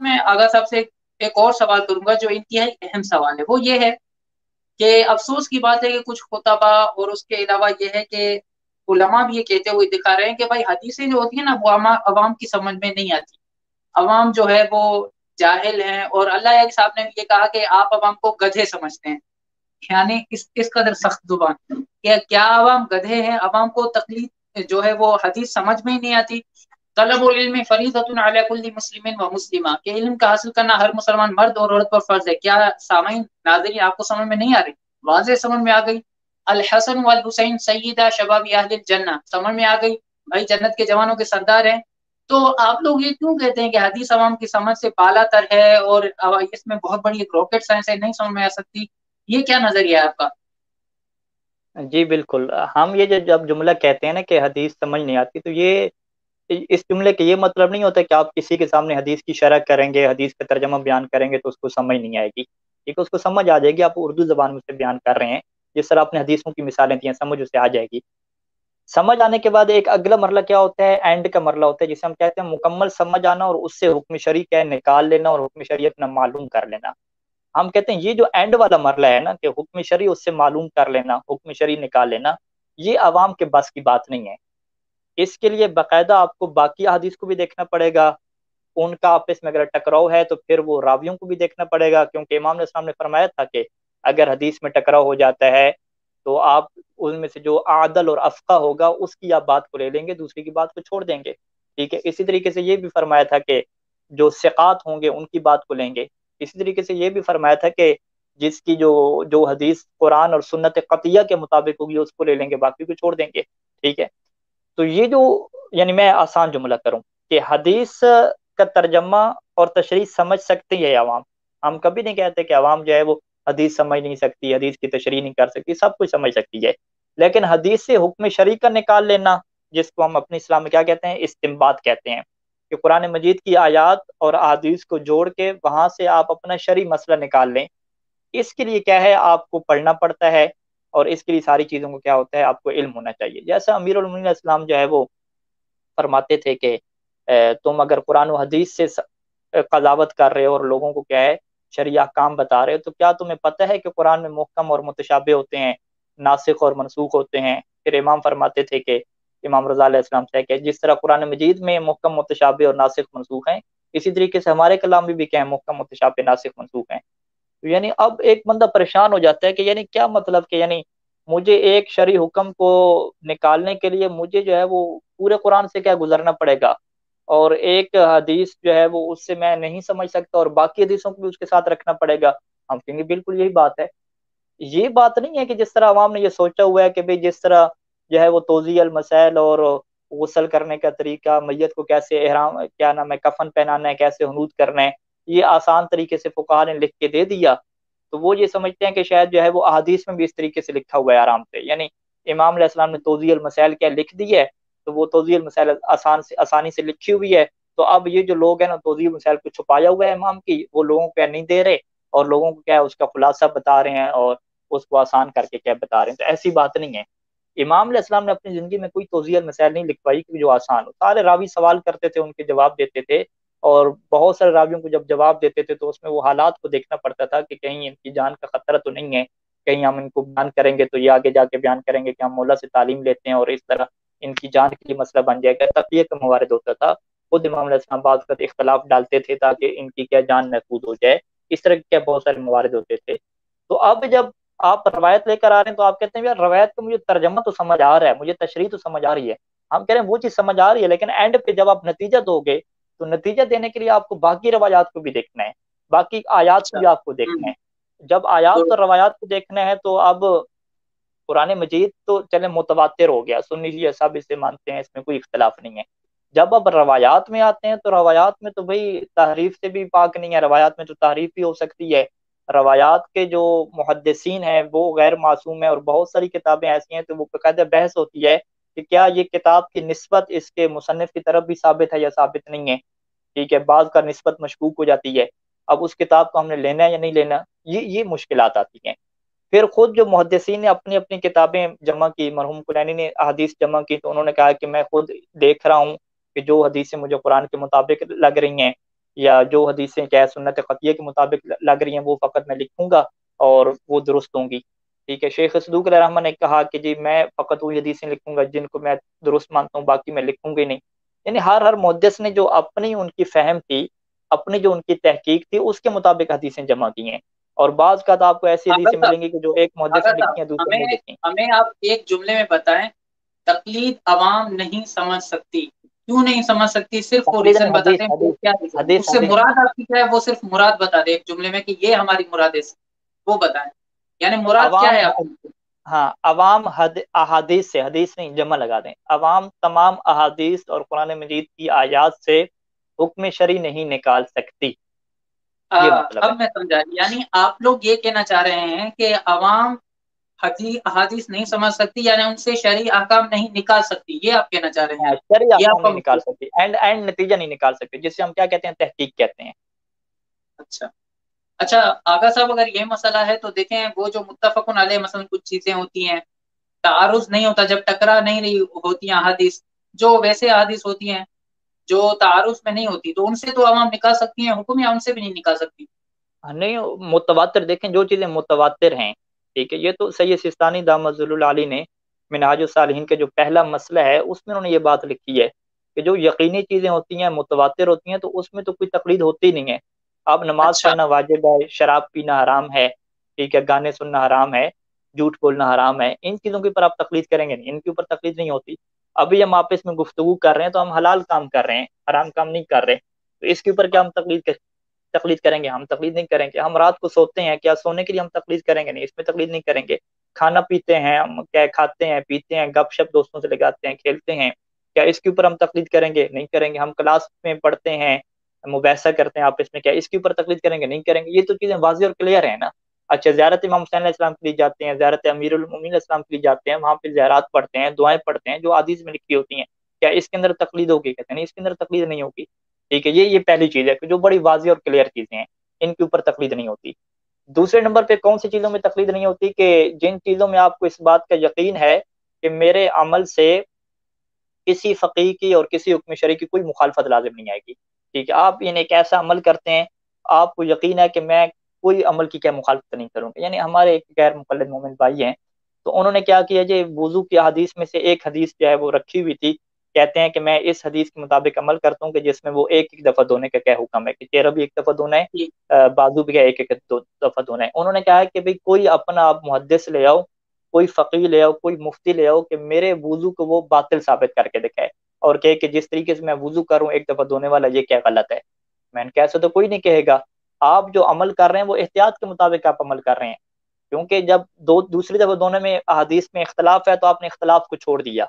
मैं आगा साहब से एक और सवाल करूंगा जो इंतहाई अहम सवाल है, वो ये है कि अफसोस की बात है कि कुछ खुतबा और उसके अलावा ये है कि उलमा भी ये कहते हुए दिखा रहे हैं कि भाई हदीसें जो होती है ना वो अवाम की समझ में नहीं आती। अवाम जो है वो जाहिल हैं, और अल्लाह के साहब ने भी ये कहा कि आप अवाम को गधे समझते हैं। यानी इस कदर सख्त जुबान, क्या अवाम गधे हैं? अवाम को तकलीफ जो है वो हदीस समझ में ही नहीं आती। तलबुल इल्म फरीदतुन अला कुल्ली मुस्लिमिन व मुस्लिमा, के इल्म का हासिल करना हर मुसलमान मर्द और औरत पर फर्ज है। क्या सामीन नाज़रीन आपको समझ में नहीं आ रही? वाज़ेह समझ में आ गई। अल हसन वल हुसैन सय्यदा शबाबी अहलिल जन्नह, समझ में आ गई, भाई जन्नत के जवानों के सरदार हैं। तो आप लोग ये क्यों कहते हैं कि हदीस अवाम की समझ से बाला तर है और इसमें बहुत बड़ी एक रॉकेट साइंस है, नहीं समझ में आ सकती? ये क्या नजरिया है आपका? जी बिल्कुल। हम ये जो जब जुमला कहते हैं ना कि हदीस समझ नहीं आती, तो ये इस जुमले के ये मतलब नहीं होता कि आप किसी के सामने हदीस की शरह करेंगे, हदीस का तर्जमा बयान करेंगे तो उसको समझ नहीं आएगी। ठीक है, उसको समझ आ जाएगी। आप उर्दू जबान में से बयान कर रहे हैं, जिस तरह आपने हदीसों की मिसालें दी हैं, समझ उसे आ जाएगी। समझ आने के बाद एक अगला मरला क्या होता है, एंड का मरला होता है, जिसे हम कहते हैं मुकम्मल समझ आना, और उससे हुक्म शरी क्या है निकाल लेना और हुक्म शरी अपना मालूम कर लेना। हम कहते हैं ये जो एंड वाला मरला है ना, कि हुक्म शरी उससे मालूम कर लेना, हुक्म शरी निकाल लेना, ये अवाम के बस की बात नहीं है। इसके लिए बाकायदा आपको बाकी हदीस को भी देखना पड़ेगा। उनका आपस में अगर टकराव है तो फिर वो रावियों को भी देखना पड़ेगा, क्योंकि इमाम ने सामने फरमाया था कि अगर हदीस में टकराव हो जाता है तो आप उनमें से जो आदल और अफका होगा उसकी आप बात को ले लेंगे, दूसरी की बात को छोड़ देंगे। ठीक है, इसी तरीके से ये भी फरमाया था कि जो सिकात होंगे उनकी बात को लेंगे। इसी तरीके से ये भी फरमाया था कि जिसकी जो जो हदीस कुरान और सुन्नत कतिया के मुताबिक होगी उसको ले लेंगे, बाकी को छोड़ देंगे। ठीक है, तो ये जो, यानी मैं आसान जुमला करूं कि हदीस का तर्जमा और तशरीह समझ सकती है आवाम। हम कभी नहीं कहते कि आवाम जो है वो हदीस समझ नहीं सकती, हदीस की तशरीह नहीं कर सकती, सब कुछ समझ सकती है। लेकिन हदीस से हुक्म शरी का निकाल लेना, जिसको हम अपने इस्लाम में क्या कहते हैं, इस्तिंबात कहते हैं, कि कुरान मजीद की आयात और हदीस को जोड़ के वहां से आप अपना शरी मसला निकाल लें। इसके लिए क्या है, आपको पढ़ना पड़ता है, और इसके लिए सारी चीजों को क्या होता है, आपको इल्म होना चाहिए। जैसा अमीरुल मोमिनीन इस्लाम जो है वो फरमाते थे कि तुम अगर कुरान और हदीस से कजावत कर रहे हो और लोगों को क्या है शरिया काम बता रहे हो, तो क्या तुम्हें पता है कि कुरान में मुहकम और मुतशाबे होते हैं, नासिख और मनसूख होते हैं। फिर इमाम फरमाते थे कि इमाम रज़ा अलैहिस्सलाम से कि जिस तरह कुरान मजीद में मुहकम मुतशाबे और नासिख मनसूख हैं, इसी तरीके से हमारे कलाम में भी क्या है, मुहकम मुतशाबे नासिख मनसूख हैं। तो यानी अब एक बंदा परेशान हो जाता है कि यानी क्या मतलब कि यानी मुझे एक शरई हुक्म को निकालने के लिए मुझे जो है वो पूरे कुरान से क्या गुजरना पड़ेगा, और एक हदीस जो है वो उससे मैं नहीं समझ सकता और बाकी हदीसों को भी उसके साथ रखना पड़ेगा। हम कहेंगे बिल्कुल यही बात है। ये बात नहीं है कि जिस तरह अवाम ने ये सोचा हुआ है कि भाई जिस तरह जो है वो तोज़ी अल मसाइल और गुस्ल करने का तरीका, मैयत को कैसे एहराम क्या नाम है कफन पहनाना है, कैसे हुनूत करना है, ये आसान तरीके से फुकाहा ने लिख के दे दिया। तो वो ये समझते हैं कि शायद जो है वो अहादीस में भी इस तरीके से लिखा हुआ है आराम से, यानी इमाम अलैहिस्सलाम ने तोज़ी अल मसाइल क्या लिख दी है, तो वो तोज़ी अल मसाइल आसानी से लिखी हुई है। तो अब ये जो लोग हैं ना, तोज़ी अल मसाइल को छुपाया हुआ है इमाम की, वो लोगों को क्या नहीं दे रहे, और लोगों को क्या है उसका खुलासा बता रहे हैं और उसको आसान करके क्या बता रहे हैं। तो ऐसी बात नहीं है। इमाम अलैहिस्सलाम ने अपनी जिंदगी में कोई तौजीह मसाइल नहीं लिखवाई कि जो आसान हो। सारे रावी सवाल करते थे, उनके जवाब देते थे, और बहुत सारे रावियों को जब जवाब देते थे तो उसमें वो हालात को देखना पड़ता था कि कहीं इनकी जान का खतरा तो नहीं है, कहीं हम इनको बयान करेंगे तो ये आगे जाके बयान करेंगे कि हम मौला से तालीम लेते हैं और इस तरह इनकी जान के लिए मसला बन जाएगा। तकिए का मवारद होता था। खुद इमाम अलैहिस्सलाम बात का इख्तलाफ डालते थे ताकि इनकी क्या जान महफूज हो जाए। इस तरह के क्या बहुत सारे मवारद होते थे। तो अब जब आप रवायत लेकर आ रहे हैं तो आप कहते हैं यार रवायत का मुझे तर्जमा तो समझ आ रहा है, मुझे तशरीह तो समझ आ रही है। हम कह रहे हैं वो चीज समझ आ रही है, लेकिन एंड पे जब आप नतीजा दोगे तो नतीजा देने के लिए आपको बाकी रवायात को भी देखना है, बाकी आयात को अच्छा। भी आपको देखना है। जब आयात तो और रवायात को देखना है तो अब कुरान मजीद तो चले मुतवातिर हो गया, सुन्नी शिया सब इसे मानते हैं, इसमें कोई इख्तलाफ नहीं है। जब अब रवायात में आते हैं तो रवायात में तो भाई तहरीफ से भी पाक नहीं है, रवायात में तो तहरीफ भी हो सकती है। रवायात के जो मुहद्दिसीन हैं वो गैर मासूम है, और बहुत सारी किताबें ऐसी हैं तो वो बाकायदा बहस होती है कि क्या ये किताब की निस्बत इसके मुसन्निफ की तरफ भी साबित है या साबित नहीं है। ठीक है, बाज का निस्बत मशकूक हो जाती है। अब उस किताब को हमने लेना है या नहीं लेना, ये मुश्किलात आती हैं। फिर खुद जो मुहद्दिसीन ने अपनी अपनी किताबें जमा की, मरहूम कुलैनी ने अहादीस जमा की, तो उन्होंने कहा कि मैं खुद देख रहा हूँ कि जो हदीसें मुझे कुरान के मुताबिक लग रही हैं या जो हदीसें क्या है सुन्नत क़तिया के मुताबिक लग रही हैं वो फ़कत मैं लिखूंगा और वो दुरुस्त होंगी। ठीक है, शेख सदूक रहमान ने कहा कि जी मैं फ़कत वही हदीसें लिखूंगा जिनको मैं दुरुस्त मानता हूँ, बाकी मैं लिखूंगा ही नहीं। यानी हर मुहद्दिस ने जो अपनी उनकी फहम थी, अपनी जो उनकी तहकीक थी, उसके मुताबिक हदीसें जमा की हैं। और बाज़ का तो आपको ऐसी आगा हदीसें साहब, मिलेंगी कि जो एक मुहद्दिस आगा ने लिखी साहब, हैं दूसरे ने हमें लिखी। हमें आप एक जुमले में बताएं, तकलीद अवाम नहीं समझ सकती, क्यों नहीं समझ सकती? सिर्फ वो तकरीबन रीजन बता हदीस दें, वो हदीस क्या रीजन, हदीस उससे हदीस मुराद आपकी क्या है, वो सिर्फ मुराद बता दे एक जुमले में कि ये हमारी मुराद है, वो बताएं, यानी मुराद क्या अवाम, है आपकी? हाँ अवाम अहादीस से, हदीस नहीं जमा लगा दें, अवाम तमाम अहादीस और कुरान मजीद की आयात से हुक्म शरी नहीं निकाल सकती, ये मतलब है। अब मैं समझा, यानी आप लोग ये कहना चाह रहे हैं कि अवाम हदीस नहीं समझ सकती, यानी उनसे शरई अहकाम नहीं निकाल सकती, ये आप कहना चाह रहे हैं? हाँ, शरी ये अहकाम आपका नहीं निकाल मतलब? सकती, एंड एंड नतीजा नहीं निकाल सकती, जिससे हम क्या कहते हैं, तहकीक कहते हैं। अच्छा, अच्छा। आगा साहब, अगर ये मसला है तो देखें, वो जो मुत्तफकुन अलैह मसलन कुछ चीजें होती हैं, तारुज नहीं होता जब टकरा नहीं रही होती हैं अहादीस, जो वैसे अहादीस होती हैं जो तारुज में नहीं होती, तो उनसे तो अवाम निकाल सकती हैं हुक्म, या उनसे भी नहीं निकाल सकती? हाँ, नहीं मुतवातिर देखें, जो चीजें मुतवातिर हैं, ठीक है, ये तो सैयद सिस्तानी दामजुल आली ने मिनहाजुस सालिहीन के जो पहला मसला है उसमें उन्होंने ये बात लिखी है कि जो यकीनी चीजें होती हैं, मुतवातिर होती हैं, तो उसमें तो कोई तकलीद होती नहीं है। अब नमाज अच्छा। पढ़ना वाजिब है, शराब पीना हराम है, ठीक है, गाने सुनना हराम है, झूठ बोलना हराम है, इन चीजों के ऊपर आप तकलीद करेंगे नहीं, इनके ऊपर तकलीद नहीं होती। अभी हम आपस में गुफ्तगू कर रहे हैं तो हम हलाल काम कर रहे हैं, हराम काम नहीं कर रहे, तो इसके ऊपर क्या हम तकलीद करेंगे? हम तकलीद नहीं करेंगे। हम रात को सोते हैं, क्या सोने के लिए हम तकलीद करेंगे? नहीं, इसमें तकलीद नहीं करेंगे। खाना पीते हैं हम, क्या खाते हैं पीते हैं, गपशप दोस्तों से लगाते हैं, खेलते हैं, क्या इसके ऊपर हम तकलीद करेंगे? नहीं करेंगे। हम क्लास में पढ़ते हैं, मुबैसा करते हैं आपस में, क्या इसके ऊपर तकलीद करेंगे? नहीं करेंगे। ये तो चीजें वाज़ी और क्लियर है ना। अच्छा, ज़ियारत इमाम हुसैन इस्लाम के लिए जाते हैं, ज़ियारत अमीरुल मोमिनीन इस्लाम के लिए जाते हैं, वहां पे ज़ियारत पढ़ते हैं, दुआएं पढ़ते हैं जो हदीस में लिखी होती हैं, क्या इसके अंदर तकलीद होगी? कहते हैं नहीं, इसके अंदर तकलीद नहीं होगी। ठीक है, ये पहली चीज है कि जो बड़ी वाज़ी और क्लियर चीजें हैं, इनके ऊपर तकलीद नहीं होती। दूसरे नंबर पे कौन सी चीजों में तकलीद नहीं होती? कि जिन चीजों में आपको इस बात का यकीन है कि मेरे अमल से किसी फकीह की और किसी हुक्म शरी की कोई मुखालफत लाजिम नहीं आएगी। ठीक है, आप यानी एक ऐसा अमल करते हैं, आपको यकीन है कि मैं कोई अमल की क्या मुखालफत नहीं करूंगा। यानी हमारे एक गैर मुक़ल्लिद मोमिन भाई हैं, तो उन्होंने क्या किया, जी वुजू की हदीस में से एक हदीस जो है वो रखी हुई थी, कहते हैं कि मैं इस हदीस के मुताबिक अमल करता हूँ कि जिसमें वो एक एक दफा धोने का क्या हुक्म है, कि चेहरा भी एक दफा धोना है, जी। बाजू भी क्या एक एक दफा धोना है। उन्होंने कहा है कि भाई कोई अपना आप मुहद्दिस ले आओ, कोई फकीह ले आओ, कोई मुफ्ती ले आओ कि मेरे वुजू को वो बातिल साबित करके दिखाए, और कहे कि जिस तरीके से मैं वुजू करूं एक दफा धोने वाला, ये क्या गलत है। मैंने कहा ऐसा तो कोई नहीं कहेगा। आप जो अमल कर रहे हैं वो एहतियात के मुताबिक आप अमल कर रहे हैं, क्योंकि जब दो दूसरी दफा दोनों में अहादीस में इख्तलाफ है तो आपने इख्तलाफ को छोड़ दिया।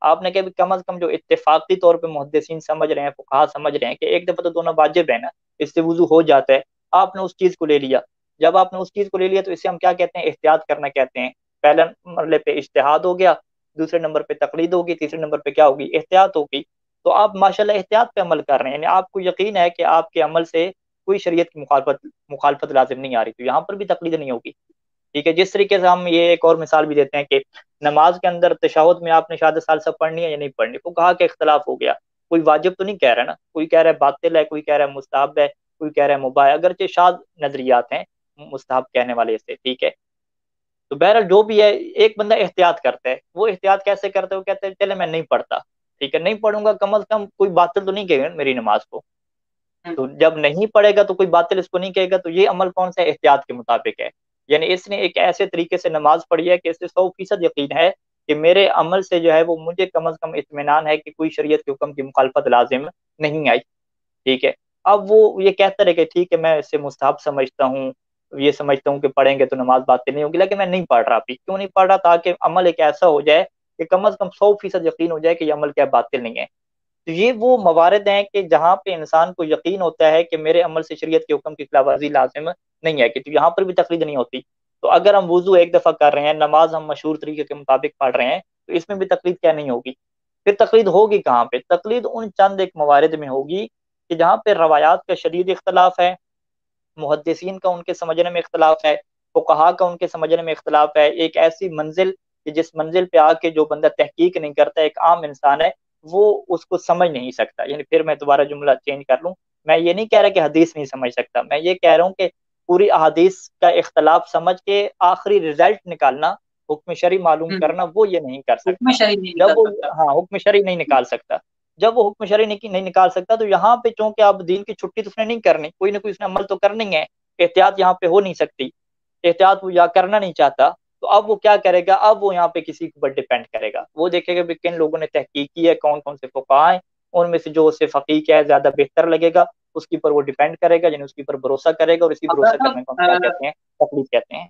आपने कहा कम अज कम जो इत्तेफाकी तौर पे मुहद्दिसीन समझ रहे हैं, फुकहा समझ रहे हैं कि एक दफा तो दोनों वाजिब है ना, इससे वुजू हो जाता है, आपने उस चीज को ले लिया। जब आपने उस चीज को ले लिया तो इसे हम क्या कहते हैं, एहतियात करना कहते हैं। पहले मरले पे इज्तिहाद हो गया, दूसरे नंबर पे तकलीद होगी, तीसरे नंबर पे क्या होगी, एहतियात होगी। तो आप माशाल्लाह एहतियात पे अमल कर रहे हैं, यानी आपको यकीन है कि आपके अमल से कोई शरीयत की मुखालफत मुखालफत लाजिम नहीं आ रही, तो यहाँ पर भी तकलीद नहीं होगी। ठीक है, जिस तरीके से हम ये एक और मिसाल भी देते हैं कि नमाज के अंदर तशहुद में आपने शहादत सालसा पढ़नी है या नहीं पढ़नी, वो कहा कि इख्तलाफ हो गया, कोई वाजिब तो नहीं कह रहा ना, कोई कह रहा है बातिल है, कोई कह रहा है मुस्ताहब है, कोई कह रहा है मुबाह है, अगरचे शाद नजरियात हैं मुस्ताहब कहने वाले से। ठीक है, तो बहरहाल जो भी है, एक बंदा एहतियात करता है, वो एहतियात कैसे करता है, वो कहते हैं चले मैं नहीं पढ़ता, ठीक है नहीं पढ़ूंगा, कम अज कम कोई बातिल तो नहीं कहेगा मेरी नमाज को। हम्म। तो जब नहीं पढ़ेगा तो कोई बातिल इसको नहीं कहेगा, तो ये अमल कौन सा एहतियात के मुताबिक है। यानी इसने एक ऐसे तरीके से नमाज पढ़ी है कि इससे 100% यकीन है कि मेरे अमल से जो है वो मुझे कम अज कम इत्मीनान है कि कोई शरीयत के हुक्म की मुखालफत लाजिम नहीं आई। ठीक है, अब वो ये कहता रहे कि ठीक है मैं इसे मुस्ताहब समझता हूँ, ये समझता हूँ कि पढ़ेंगे तो नमाज बातें नहीं होगी, लेकिन मैं नहीं पढ़ रहा। अभी क्यों नहीं पढ़ रहा? ताकि अमल एक ऐसा हो जाए कि कम अज कम 100% यकीन हो जाए कि ये अमल क्या बातिल नहीं है। तो ये वो मवारद हैं कि जहाँ पे इंसान को यकीन होता है कि मेरे अमल से शरीयत के हुक्म की खिलाफवर्जी लाजिम नहीं है, कि तो यहाँ पर भी तकलीद नहीं होती। तो अगर हम वुजू एक दफा कर रहे हैं, नमाज हम मशहूर तरीके के मुताबिक पढ़ रहे हैं, तो इसमें भी तकलीद क्या नहीं होगी? फिर तकलीद होगी कहाँ पे? तकलीद उन चंद एक मवारद में होगी कि जहाँ पे रवायात का शदीद इख्तलाफ है, मुहद्दिसीन का उनके समझने में इख्तलाफ है, फुकहा का उनके समझने में इख्तलाफ है, एक ऐसी मंजिल कि जिस मंजिल पे आके जो बंदा तहकीक नहीं करता, एक आम इंसान है, वो उसको समझ नहीं सकता। यानी फिर मैं दोबारा जुमला चेंज कर लूँ, मैं ये नहीं कह रहा कि हदीस नहीं समझ सकता, मैं ये कह रहा हूँ कि पूरी अहादीस का इख्तलाफ समझ के आखिरी रिजल्ट निकालना, हुक्म शरी मालूम हम्म। करना, वो ये नहीं कर हुक्म सकता। शरी नहीं जब निकल वो, सकता। हाँ, हुक्म शरी नहीं निकाल सकता। जब वो हुक्म शरी नहीं निकाल सकता, तो यहाँ पे चूंकि अब दीन की छुट्टी तो उसने नहीं करनी, कोई ना कोई उसने अमल तो करनी है, एहतियात यहाँ पे हो नहीं सकती, एहतियात वो या करना नहीं चाहता, तो अब वो क्या करेगा, अब वो यहाँ पे किसी के ऊपर डिपेंड करेगा, वो देखेगा कि किन लोगों ने तहकीक की है, कौन कौन से फुकाहा हैं, उनमें से जो उसे फकीह क्या है ज्यादा बेहतर लगेगा, उसके ऊपर वो डिपेंड करेगा, यानी उसके ऊपर भरोसा करेगा, और इसी भरोसा अगर करने को हम क्या कहते हैं, तकलीफ कहते हैं।